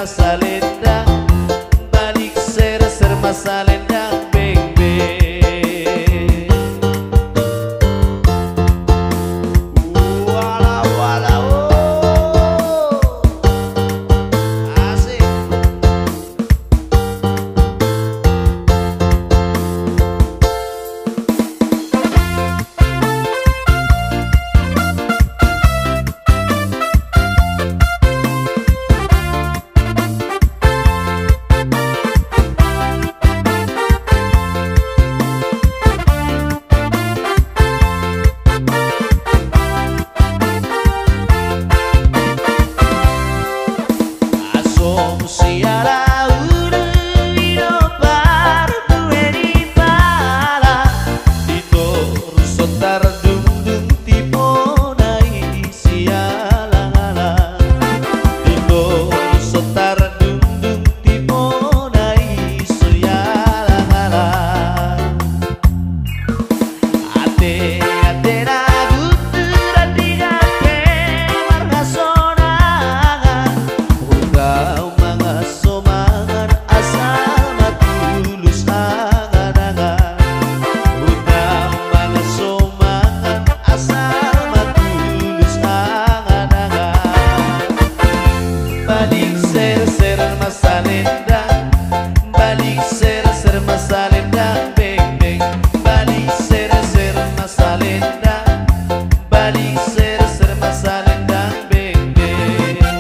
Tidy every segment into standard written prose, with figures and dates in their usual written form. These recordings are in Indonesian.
Masalendang, balik ser Masalendang, beng beng. Wala wala oh, asik. Siara uru inobar duweni pala ditoro sotar dung dung tipo nai siala ditoro sotar dung dung tipo nai siala ate ate ragu teradiga pe warga sonangan ungkau somangan asal matulus angan-angan undang mga somangan asal matulus angan-angan balik ser Masalendang balik ser Masalendang beng beng balik ser Masalendang balik ser Masalendang beng beng.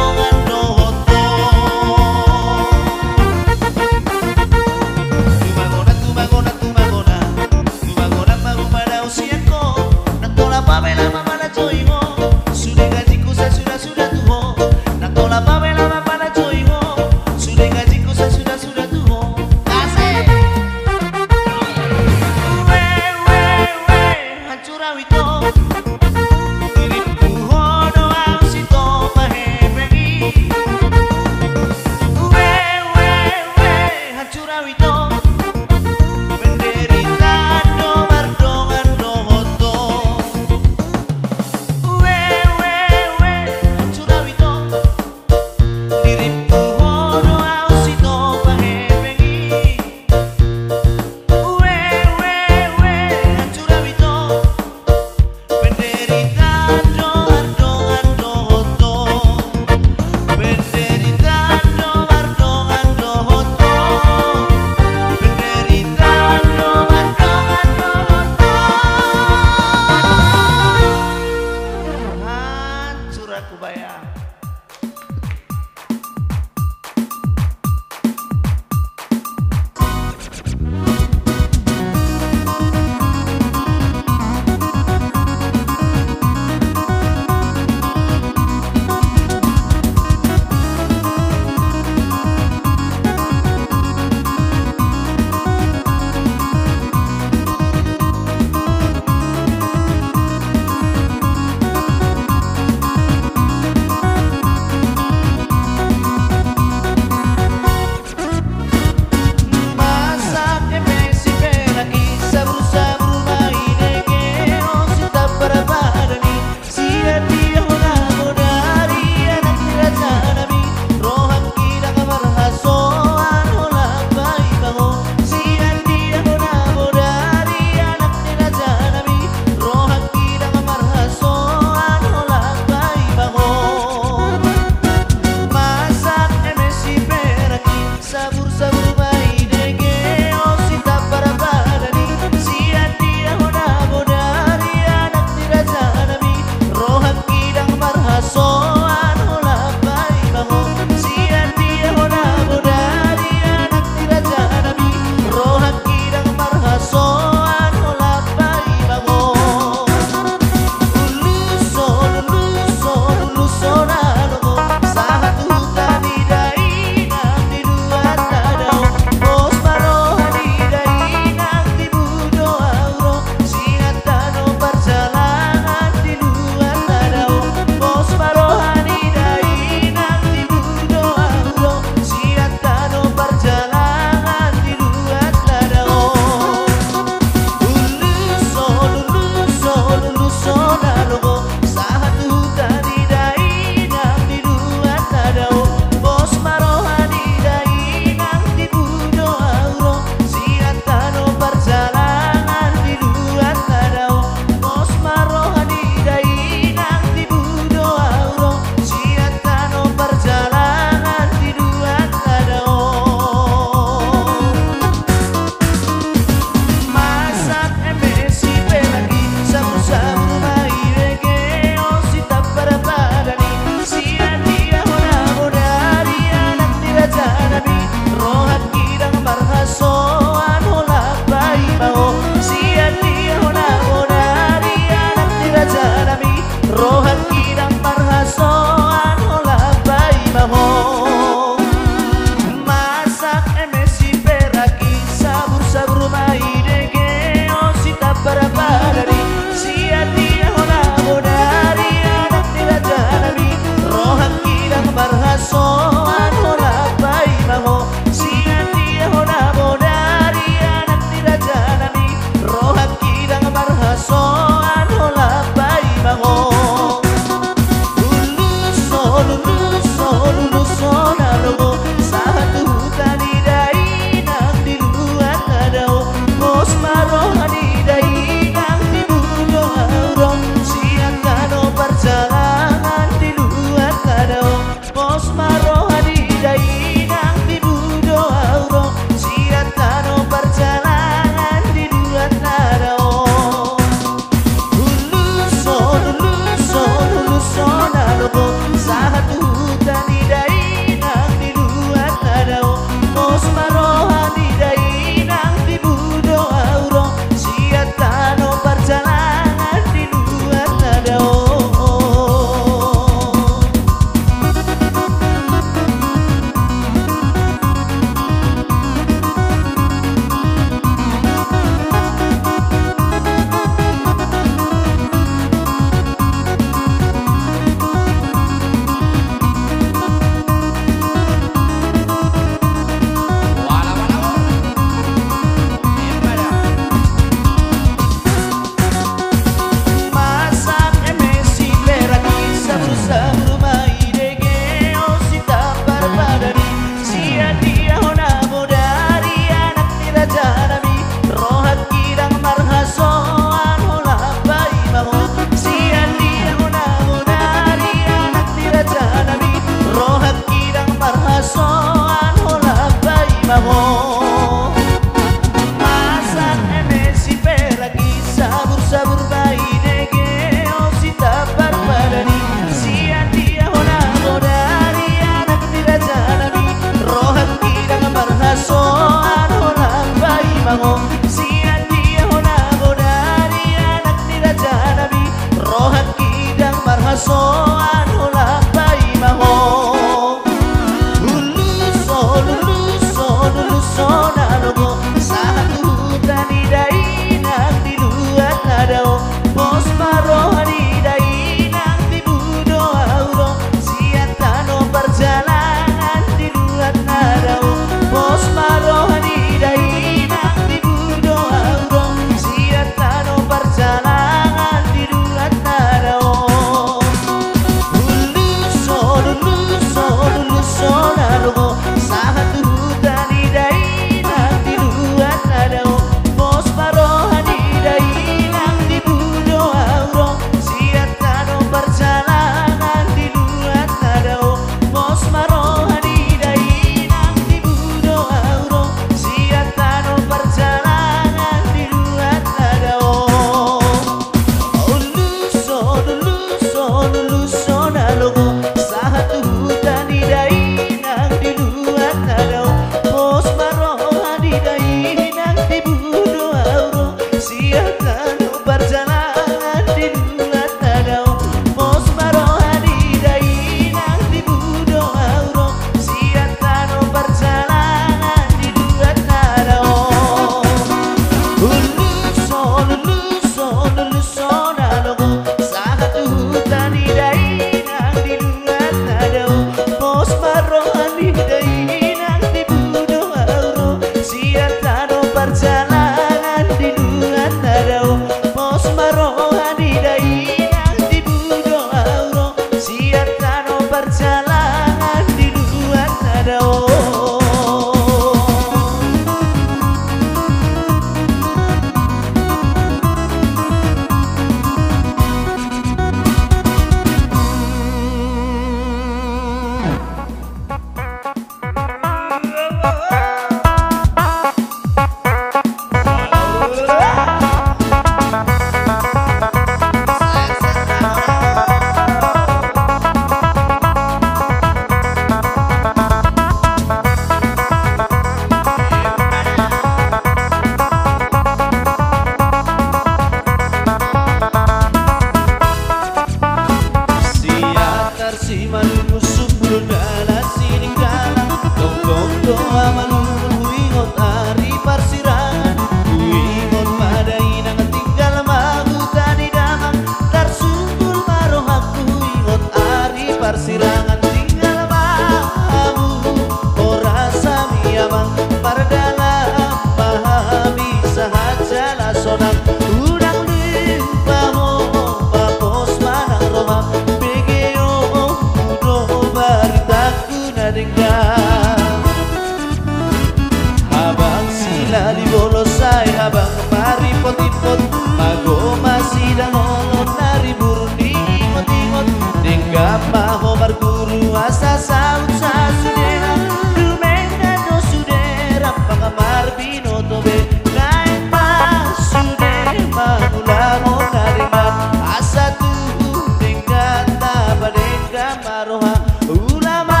bolosay habang maripot-ipot, magoma sidang olon naribur di ingot-ingot, tingkap maho marguru asa saut sa sudera, dumena do sudera pangamar binotobe, naik mas sude magulangon naringan, asa tubuh tingkat tabadengka maroha, ulama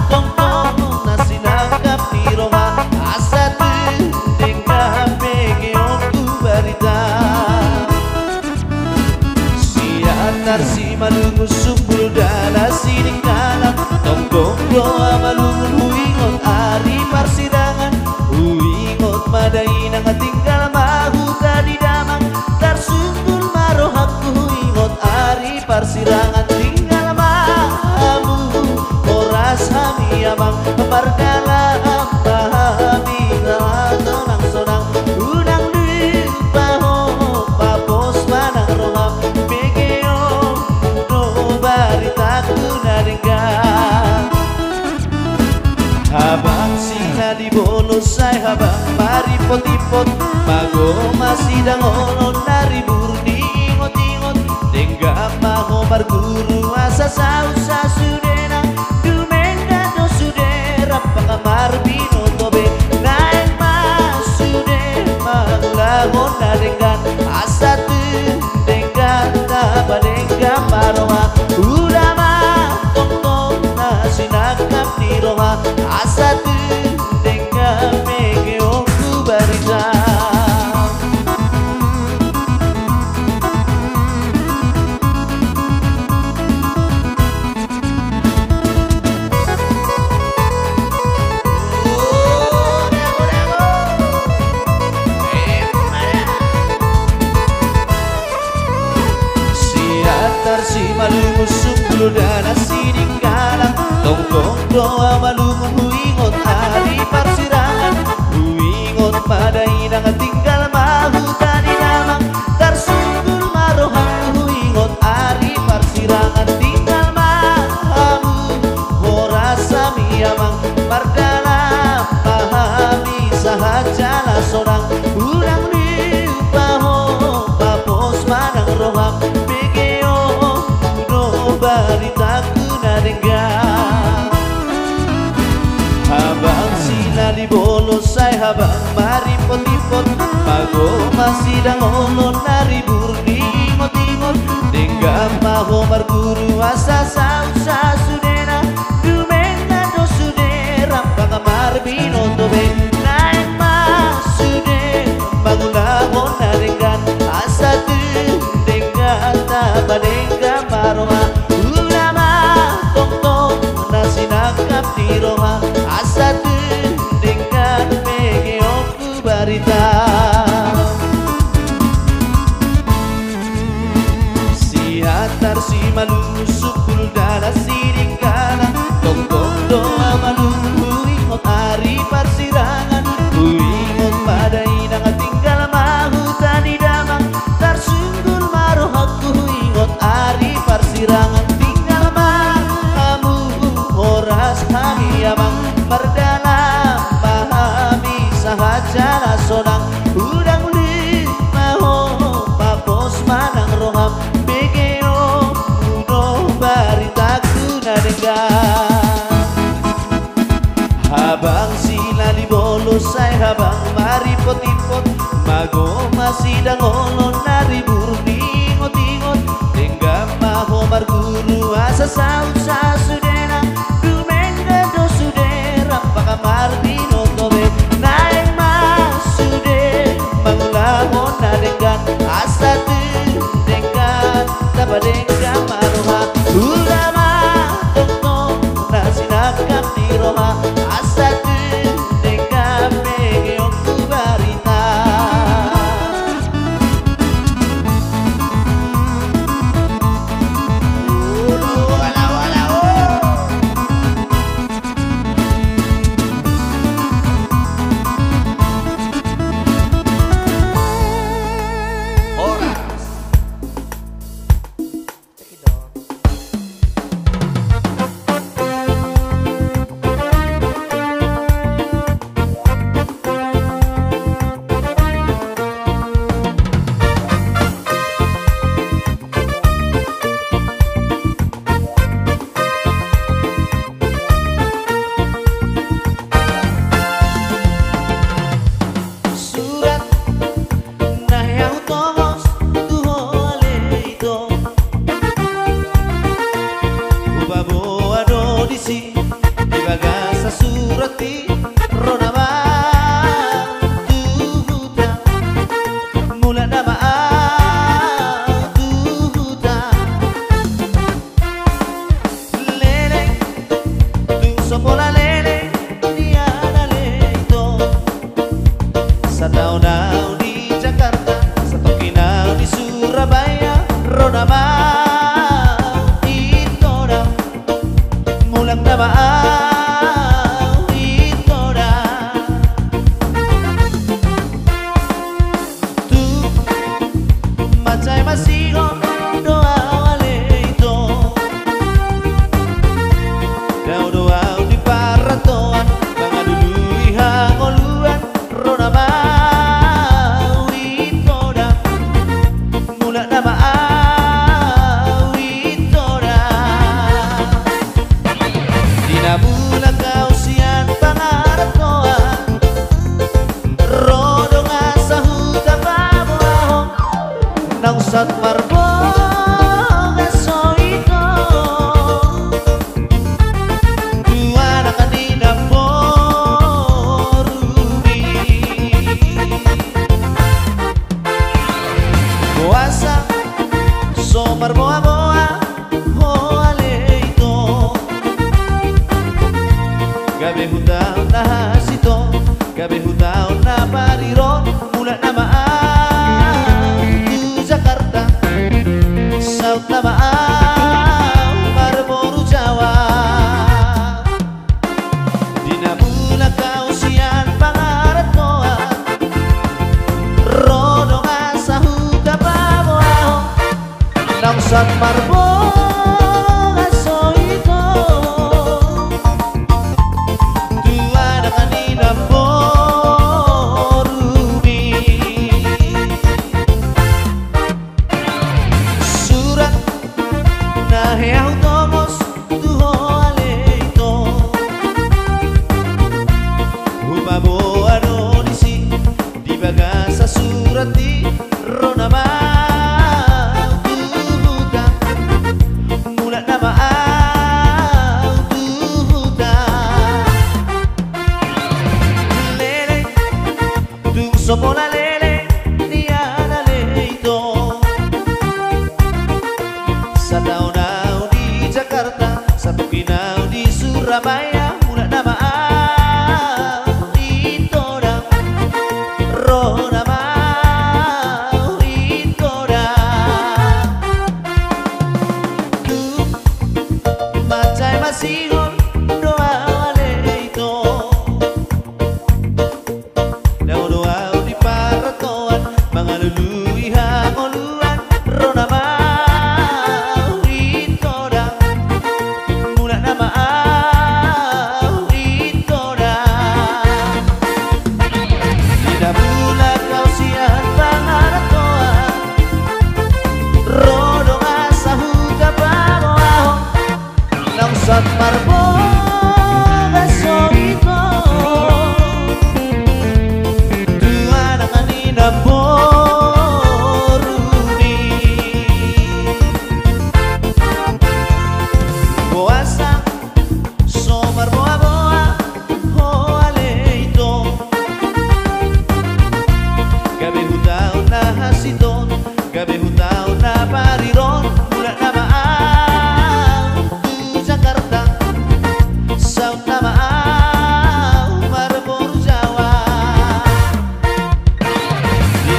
tong-tong na sinangkap ni roha, asa tingka pegeong ku barita, si antar si malungus sumpul dala sining kalang, tong-tong doa malungun huingot ari parsidangan, huingot madai nang tinggal mahu tadi damang, tarsungkul marohak huingot ari parsidangan, tinggal mahu oras hami amang pardalam pahami nang sonang unang lupa ho papos manang roham begeong do baritaku naringgan, habang sina di bolosay habang maripot-ipot, magoma sidang olon naribur di ingot-ingot, tenggap maho marguru asa saut sa sudena, dumena do sudera pangamar binotobe, naik mas sude magulangon naringgan, asa tenggan tabadengga maroha, ulama tong-tong na sinakap ni roha, asa tengga megeong ku barita. Si malungun sumpul dana sining kalang, tong-tong doa malungun huingot ari parsirangan, huingot madai nang tinggal mahu tadi damang, tarsungkul marohak huingot ari parsirangan, tinggal mahu horas sami amang pardalam pahami sahajana sorang, urang lupa ho papos manang roham baritaku naringgan, habang sina di bolosay habang maripot-ipot, magoma sidang olon naribur di ingot-ingot, tenggap maho marguru asa saut sa sudena, dumena do sudera pangamar binotobe, naik mas sude magulangon naringgan, asa tengga tabadengga maroha, sinakap di roha, asa tenggan megeong ku barita, si antar si malungus sumpul dala sining kalang, tong-tong doa malungun huingot ari parsirangan, huingot padai nang tinggal mahu tadi damang, tarsungkul marohak huingot ari parsirangan, hami amang pardalam pahami sahajana sonang, udang lima ho papos manang roham begeong uno baritaku naringgan, habang sila di bolosay habang maripot-ipot, magoma sidang olon naribur di ingot-ingot, tenggap maho marguru asa saut sa sudena, pakamar binotobe, naik mas sude magulangon naringgan, asa tenggan tabadengga maroha, ulama tong-tong na sinakap ni roha, asa tengga megeong ku barita. tahun di Jakarta, satu kinau di Surabaya, roda mau itoda, mulang na mau itoda. Tu macay masigo doa waleito, daw doa di paratoan, mga luluy hangoluan, roda mau itoda, mula na mau itoda. Di na bulan kausian pangarap ko rodo nga sa huta pabuahong nang sat marbo nga soito. Dua na kanina po rubi buasa so marboa-boa ho aleito. Gabi hutaw na hasito, gabi hutaw na pariron, mula na maaw tu Jakarta, South na maaw Marlboro Jawa. Di na mula kausian pangarap ko rodo nga sa huta pabuahong nang San Marbo nga soito. Dua na kanina po rubi surat na heaw tomos tuho aleito. Humabo ano disi di baga sa surat di rona mau tuhuta, mula na mau tuhuta. Lele tung sopo na lele niya na leito. Sa taon-taon di Jakarta, sa Tukinaw di Surabaya, mula na mau itoda, roda mau itoda. Tu macay masigon doa waleito, daw doa di paratoan, mga luluy hangoluan, roda mau itoda, mula na mau itoda. Di na bulan kausian pangarap ko rodo nga sa huta pabuahong nang San Marbo nga soito. Dua na kanina po rubi buasa so marboa-boa ho aleito. Gabi hutaw na hasiton, gabi hutaw na pariron, mula na maaw tu Jakarta, South na maaw Marlboro Jawa. Di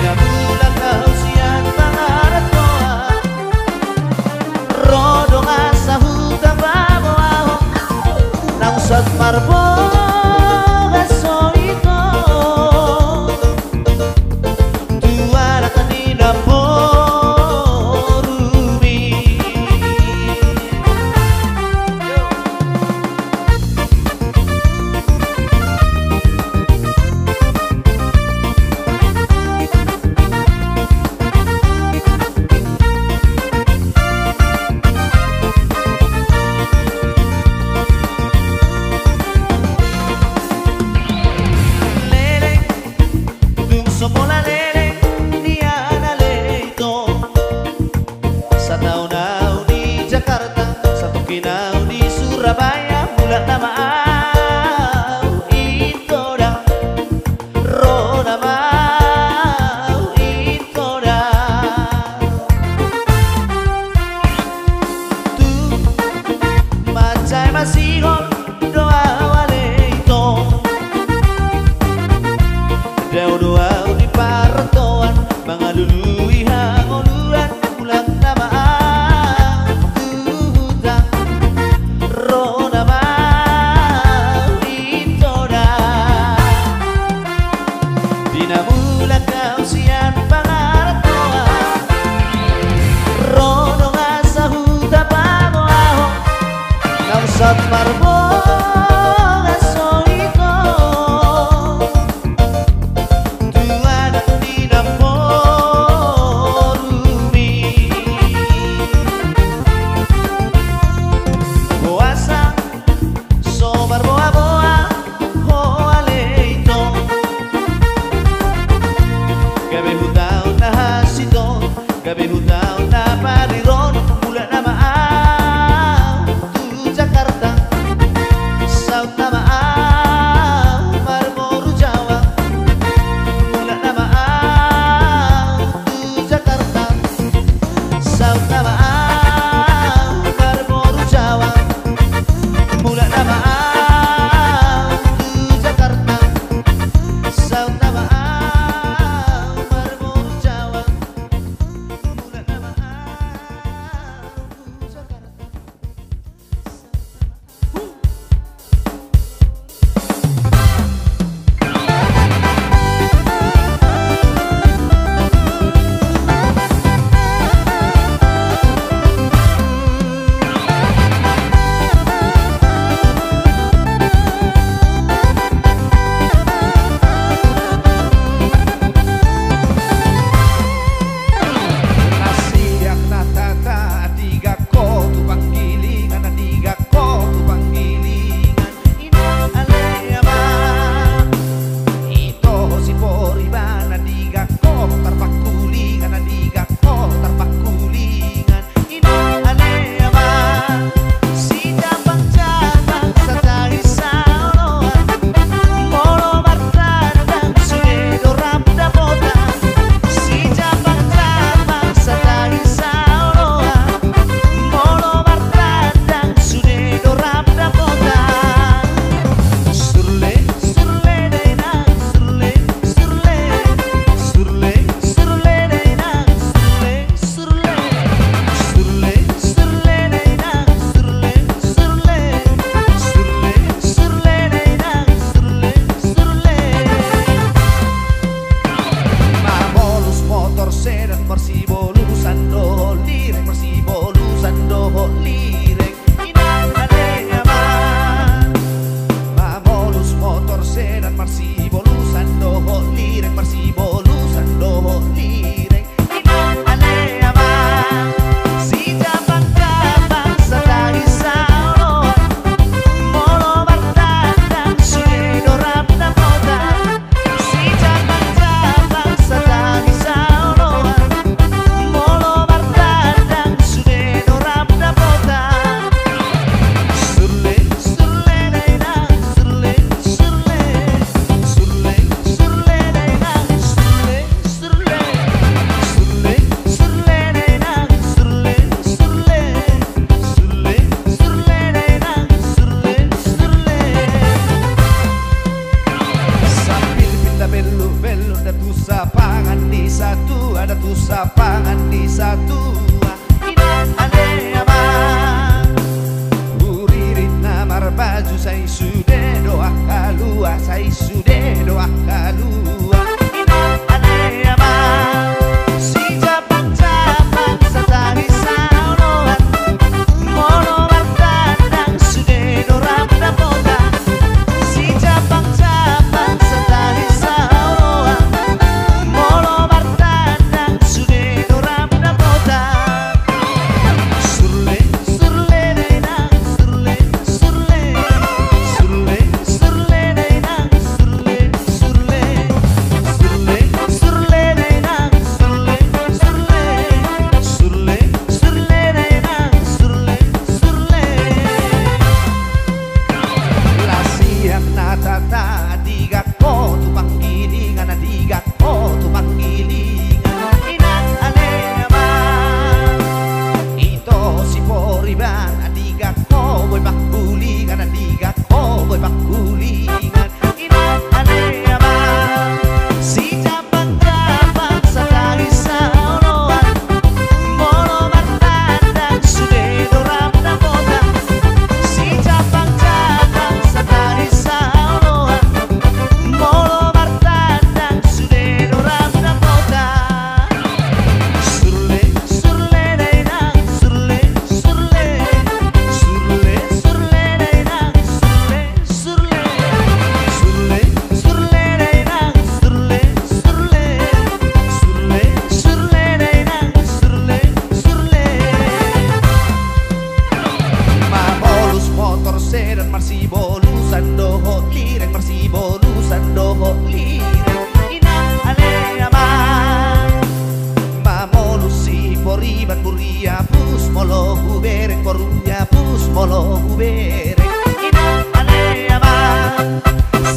molo ubere inang aleama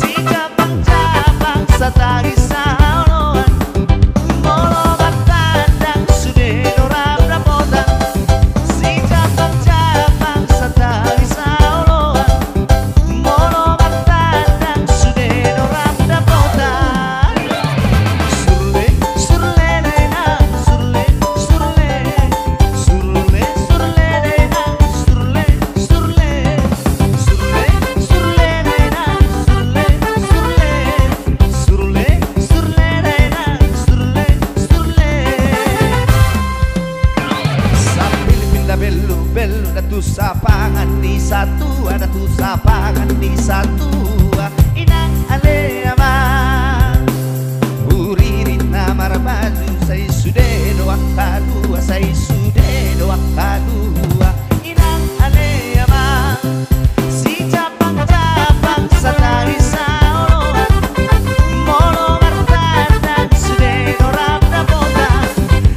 si cabang-cabang satari sauloan molo batandang sude dorab rapotan si cabang-cabang satari sauloan molo batandang sude dorab rapotan surle surle nang surle surle surle surle nang surle surle surle surle nang surle surle surle surle nang surle surle sambil pindah belu belu datu sapangan di satu ada tu sapangan di satu inang aleama uririt namar baju saya sudah doa kadua saya sudah doa kadua inang aleama si cabang-cabang satari sauloan molo martandang sudah dorab rapotan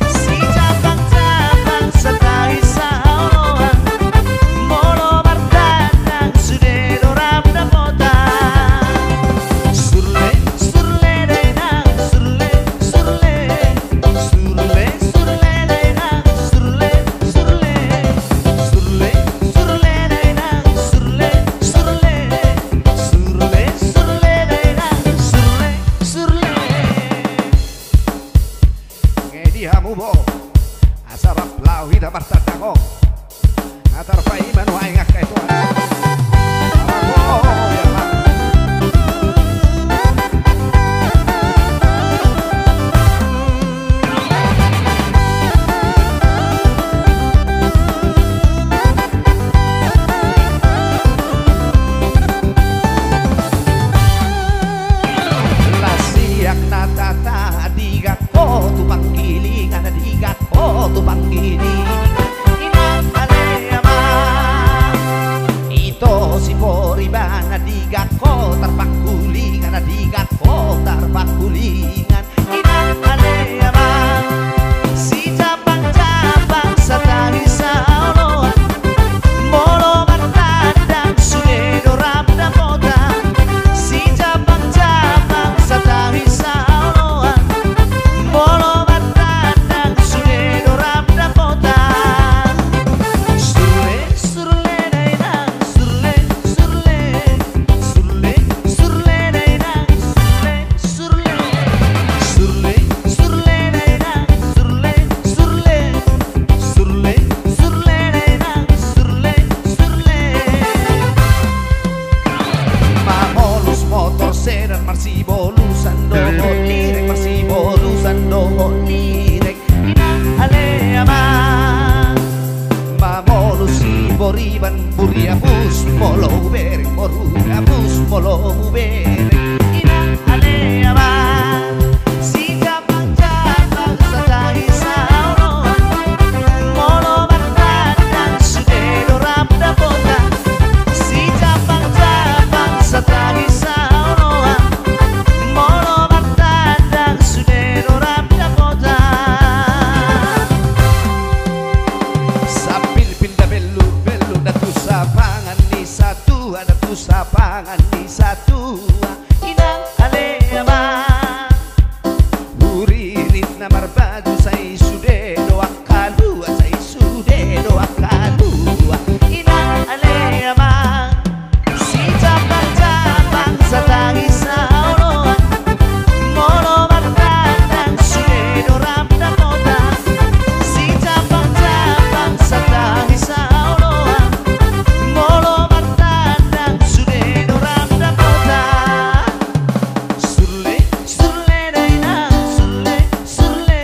si cabang-cabang satari sauloan molo martandang sudah dorab rapotan surle surle nang surle surle surle surle nang surle surle surle surle nang surle surle surle surle nang surle surle ngedi hamubo asarap lawi da martandang ngatar paiman wae ngakai tuan lasiak natata adiga ko tu panggilingan adiga ko tu panggilingan inang aleama ito si poriban adiga ko tarpakulingan adiga ko tarpakulingan inang aleama si cabang-cabang satari sauloan molo martandang sude dorab rapotan si cabang-cabang satari sauloan molo martandang sude dorab rapotan surle surle nang surle surle surle surle nang surle surle surle surle nang surle surle surle surle nang surle surle mamolus motor sedan marsi bolusan dogo lirek marsi bolusan dogo lirek inang aleama mamolus si boriban buria bus molo uberek boruga bus molo uberek inang aleama si cabang-cabang satari sauloan molo martandang sude dorab rapotan si cabang-cabang satari sauloan molo martandang sude dorab rapotan sambil pindah belu belu datu sapangan di satu ada tu sapangan di satu inang aleama uririt namar baju saya sudah doa kadua saya sudah doa kadua inang aleama si cabang-cabang satari sauloan molo martandang sudah dorab rapotan si cabang-cabang satari sauloan molo martandang sudah dorab rapotan surle surle nang surle surle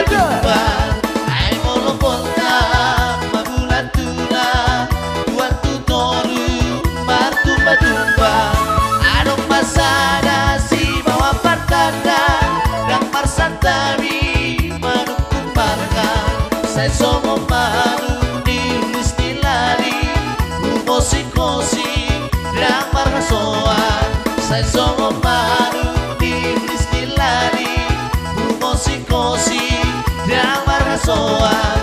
tumba ai molo ponta mabulan tuna tuan tutoru martumba tumba adok masada si bawa partanda dan marsantami manukun marga sai somo manu di istilali musikosi dan margasoan sai somo manu di istilali musikosi dan margasoan